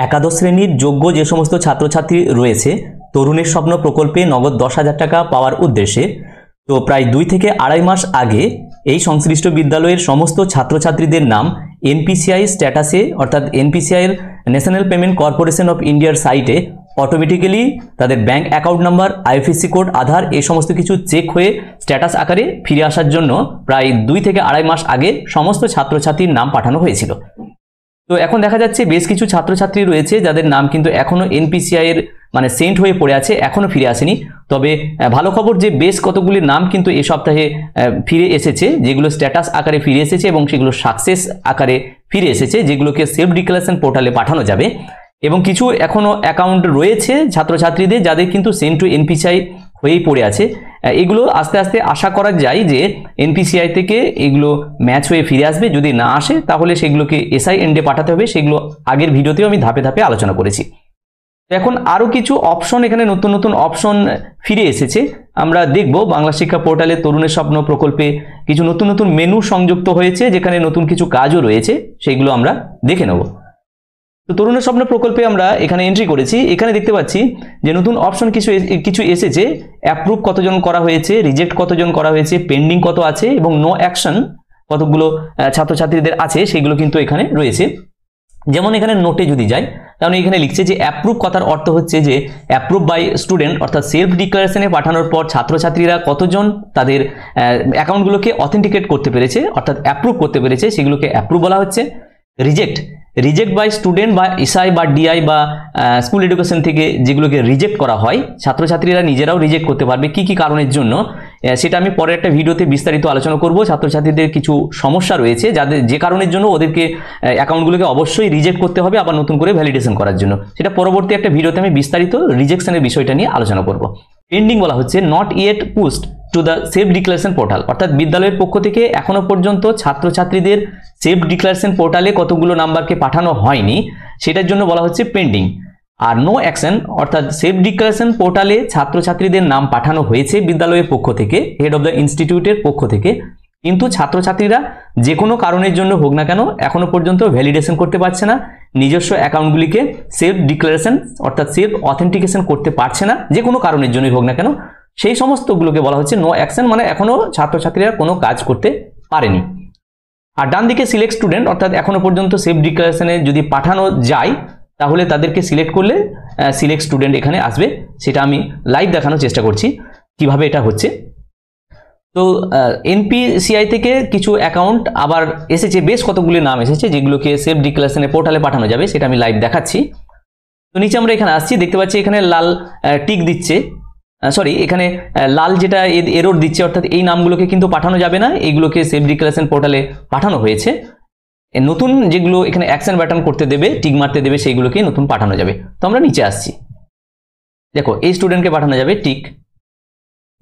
একাদশ শ্রেণীর যোগ্য যে সমস্ত ছাত্রছাত্রী রয়েছে তরুণের স্বপ্ন প্রকল্পে নগদ 10,000 টাকা পাওয়ার উদ্দেশ্যে তো প্রায় 2 থেকে আড়াই মাস আগে এই সংশ্লিষ্ট বিদ্যালয়ের সমস্ত ছাত্রছাত্রীদের নাম এনপিসিআই স্ট্যাটাসে অর্থাৎ এনপিসিআই এর ন্যাশনাল পেমেন্ট কর্পোরেশন অফ ইন্ডিয়ার সাইটে অটোমেটিক্যালি তাদের bank account number, IFSC code, Aadhaar এই সমস্ত কিছু চেক হয়ে স্ট্যাটাস আকারে ফিরে আসার জন্য প্রায় 2 থেকে আড়াই মাস আগে সমস্ত ছাত্রছাত্রীর নাম পাঠানো হয়েছিল। তো এখন দেখা যাচ্ছে বেশ কিছু ছাত্রছাত্রী রয়েছে যাদের নাম কিন্তু এখনো এনপিসিআই এর মানে সেন্ট হয়ে পড়ে আছে, এখনো ফিরে আসেনি। তবে ভালো খবর যে বেশ কতগুলি নাম কিন্তু এই সপ্তাহে ফিরে এসেছে, যেগুলো স্ট্যাটাস আকারে ফিরে এসেছে এবং সেগুলো সাকসেস আকারে ফিরে এসেছে, যেগুলোকে সেলফ ডিক্লারেশন পোর্টালে পাঠানো যাবে। এবং কিছু এখনো অ্যাকাউন্ট রয়েছে ছাত্রছাত্রীদের যাদের কিন্তু সেন্ট টু এনপিসিআই হয়েই পড়ে আছে। এগুলো আস্তে আস্তে আশা করা যায় যে এনপিসিআই থেকে এগুলো ম্যাচ হয়ে ফিরে আসবে। যদি না আসে তাহলে সেগুলোকে এসআই এন্ডে পাঠাতে হবে। সেগুলো আগের ভিডিওতেও আমি ধাপে ধাপে আলোচনা করেছি। এখন আরও কিছু অপশন, এখানে নতুন নতুন অপশন ফিরে এসেছে। আমরা দেখব বাংলা শিক্ষা পোর্টালে তরুণের স্বপ্ন প্রকল্পে কিছু নতুন নতুন মেনু সংযুক্ত হয়েছে, যেখানে নতুন কিছু কাজও রয়েছে, সেইগুলো আমরা দেখে নেব। তো তরুণের স্বপ্ন প্রকল্পে আমরা এখানে এন্ট্রি করেছি। এখানে দেখতে পাচ্ছি যে নতুন অপশন কিছু এসেছে। অ্যাপ্রুভ কতজন করা হয়েছে, রিজেক্ট কতজন করা হয়েছে, পেন্ডিং কত আছে এবং নো অ্যাকশন কতগুলো ছাত্রছাত্রীদের আছে সেগুলো কিন্তু এখানে রয়েছে। যেমন এখানে নোটে যদি যাই তাহলে এখানে লিখছে যে অ্যাপ্রুভ কথার অর্থ হচ্ছে যে অ্যাপ্রুভ বাই স্টুডেন্ট, অর্থাৎ সেলফ ডিক্লারেশনে পাঠানোর পর ছাত্রছাত্রীরা কতজন তাদের অ্যাকাউন্টগুলোকে অথেন্টিকেট করতে পেরেছে অর্থাৎ অ্যাপ্রুভ করতে পেরেছে সেগুলোকে অ্যাপ্রুভ বলা হচ্ছে। রিজেক্ট বাই স্টুডেন্ট বা এসআই বা ডিআই বা স্কুল এডুকেশন থেকে যেগুলোকে রিজেক্ট করা হয়, ছাত্রছাত্রীরা নিজেরাও রিজেক্ট করতে পারবে কি কি কারণের জন্য, সেটা আমি পরের একটা ভিডিওতে বিস্তারিত আলোচনা করব। ছাত্রছাত্রীদের কিছু সমস্যা রয়েছে যে কারণের জন্য ওদেরকে অ্যাকাউন্টগুলোকে অবশ্যই রিজেক্ট করতে হবে আবার নতুন করে ভ্যালিডেশন করার জন্য, সেটা পরবর্তী একটা ভিডিওতে আমি বিস্তারিত রিজেকশনের বিষয়টা নিয়ে আলোচনা করব। পেন্ডিং বলা হচ্ছে not yet post to the self declaration portal, অর্থাৎ বিদ্যালয়ের পক্ষ থেকে এখনো পর্যন্ত ছাত্রছাত্রীদের সেলফ ডিক্লারেশন পোর্টালে কতগুলো নাম্বারকে পাঠানো হয়নি সেটার জন্য বলা হচ্ছে পেন্ডিং। আর নো অ্যাকশন অর্থাৎ সেলফ ডিক্লারেশন পোর্টালে ছাত্রছাত্রীদের নাম পাঠানো হয়েছে বিদ্যালয়ের পক্ষ থেকে, হেড অফ দ্য ইনস্টিটিউটের পক্ষ থেকে, কিন্তু ছাত্রছাত্রীরা যে কোনো কারণের জন্য হোক না কেন এখনো পর্যন্ত ভ্যালিডেশন করতে পারছে না, নিজস্ব অ্যাকাউন্টগুলিকে সেলফ ডিক্লারেশন অর্থাৎ সেলফ অথেন্টিকেশন করতে পারছে না, যে কোনো কারণের জন্যই হোক না কেন, সেই সমস্তগুলোকে বলা হচ্ছে নো অ্যাকশন, মানে এখনো ছাত্রছাত্রীরা কোনো কাজ করতে পারেনি। আর ডান দিকে সিলেক্ট স্টুডেন্ট, অর্থাৎ এখনো পর্যন্ত সেলফ ডিক্লারেশনে যদি পাঠানো যায় তাহলে তাদেরকে সিলেক্ট করলে সিলেক্ট স্টুডেন্ট এখানে আসবে। সেটা আমি লাইভ দেখানোর চেষ্টা করছি কিভাবে এটা হচ্ছে। তো এনপিসিআই থেকে কিছু অ্যাকাউন্ট আবার এসেছে, বেশ কতগুলি নাম এসেছে যেগুলোকে সেলফ ডিক্লারেশনের পোর্টালে পাঠানো যাবে, সেটা আমি লাইভ দেখাচ্ছি। তো নিচে আমরা এখানে আসছি, দেখতে পাচ্ছি এখানে লাল টিক দিচ্ছে, এখানে লাল যেটা এরর দিচ্ছে, অর্থাৎ এই নামগুলোকে কিন্তু পাঠানো যাবে না, এইগুলোকে সেলফ ডিক্লারেশন পোর্টালে পাঠানো হয়েছে। নতুন যেগুলো এখানে অ্যাকশন বাটন করতে দেবে, টিক মারতে দেবে, সেইগুলোকে নতুন পাঠানো যাবে। তো আমরা নিচে আসছি, দেখো এই স্টুডেন্টকে পাঠানো যাবে টিক,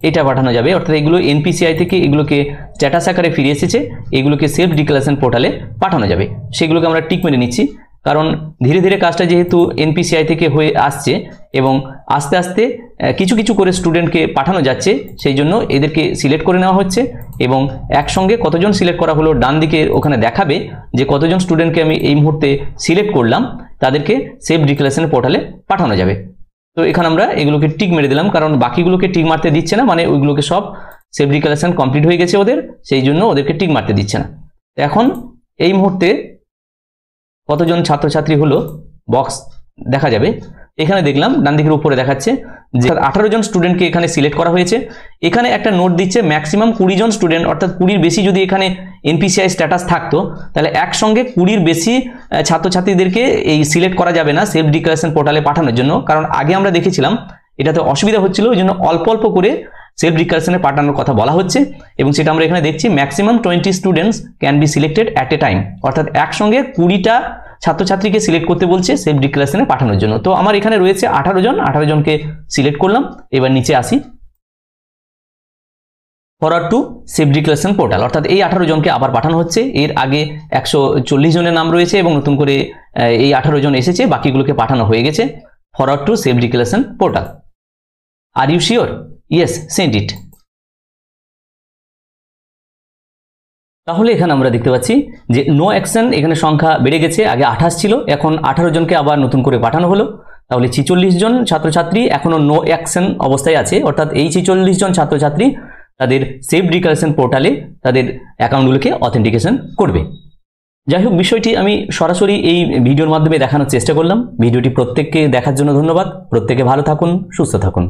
এটা পাঠানো যাবে, অর্থাৎ এগুলো এনপিসিআই থেকে এগুলোকে স্ট্যাটাস আকারে ফিরে এসেছে, এগুলোকে সেলফ ডিক্লারেশন পোর্টালে পাঠানো যাবে, সেগুলোকে আমরা টিক মেরে নিচ্ছি। কারণ ধীরে ধীরে কাজটা যেহেতু এনপিসিআই থেকে হয়ে আসছে এবং আস্তে আস্তে কিছু কিছু করে স্টুডেন্টকে পাঠানো যাচ্ছে, সেই জন্য এদেরকে সিলেক্ট করে নেওয়া হচ্ছে এবং একসঙ্গে কতজন সিলেক্ট করা হলো ডান দিকে ওখানে দেখাবে যে কতজন স্টুডেন্টকে আমি এই মুহূর্তে সিলেক্ট করলাম, তাদেরকে সেলফ ডিক্লারেশন পোর্টালে পাঠানো যাবে। তো এখানে আমরা এগুলোকে টিক মেরে দিলাম, কারণ বাকিগুলোকে টিক মারতে দিচ্ছে না, মানে ওইগুলোকে সব সেলফ ডিক্লারেশন কমপ্লিট হয়ে গেছে ওদের, সেই জন্য ওদেরকে টিক মারতে দিচ্ছে না। এখন এই মুহূর্তে কতজন ছাত্রছাত্রী হলো বক্স দেখা যাবে। এখানে দেখলাম ডান দিকের উপরে দেখাচ্ছে যে 18 জন স্টুডেন্টকে এখানে সিলেক্ট করা হয়েছে। এখানে একটা নোট দিচ্ছে ম্যাক্সিমাম 20 জন স্টুডেন্ট, অর্থাৎ 20-র বেশি যদি এখানে এনপিসিআই স্ট্যাটাস থাকতো তাহলে একসঙ্গে 20-র বেশি ছাত্রছাত্রীদেরকে এই সিলেক্ট করা যাবে না সেলফ ডিক্লারেশন পোর্টালে পাঠানোর জন্য, কারণ আগে আমরা দেখেছিলাম এটাতে অসুবিধা হচ্ছিল, ওই জন্য অল্প অল্প করে সেলফ ডিক্লারেশনে পাঠানোর কথা বলা হচ্ছে এবং সেটা আমরা এখানে দেখছি maximum 20 students can be selected at a time, অর্থাৎ একসঙ্গে 20টা ছাত্রছাত্রীকে সিলেক্ট করতে বলছে সেলফ ডিক্লারেশনে পাঠানোর জন্য। তো আমার এখানে রয়েছে 18 জনকে সিলেক্ট করলাম। এবার নিচে আসি, forward to self declaration portal, অর্থাৎ এই 18 জনকে আবার পাঠানো হচ্ছে। এর আগে 140 জনের নাম রয়েছে এবং নতুন করে এই 18 জন এসেছে, বাকিগুলোকে পাঠানো হয়ে গেছে। Forward to self declaration portal, are you sure? Yes, send it. তাহলে এখানে আমরা দেখতে পাচ্ছি যে নো অ্যাকশন এখানে সংখ্যা বেড়ে গেছে, আগে 28 ছিল, এখন 18 জনকে আবার নতুন করে পাঠানো হলো। তাহলে 46 জন ছাত্রছাত্রী এখনো নো অ্যাকশন অবস্থায় আছে, অর্থাৎ এই 46 জন ছাত্রছাত্রী তাদের সেভ ডিক্লারেশন পোর্টালে তাদের অ্যাকাউন্টগুলোকে অথেন্টিকেশন করবে। যাই হোক, বিষয়টি আমি সরাসরি এই ভিডিওর মাধ্যমে দেখানোর চেষ্টা করলাম। ভিডিওটি প্রত্যেককে দেখার জন্য ধন্যবাদ। প্রত্যেকে ভালো থাকুন, সুস্থ থাকুন।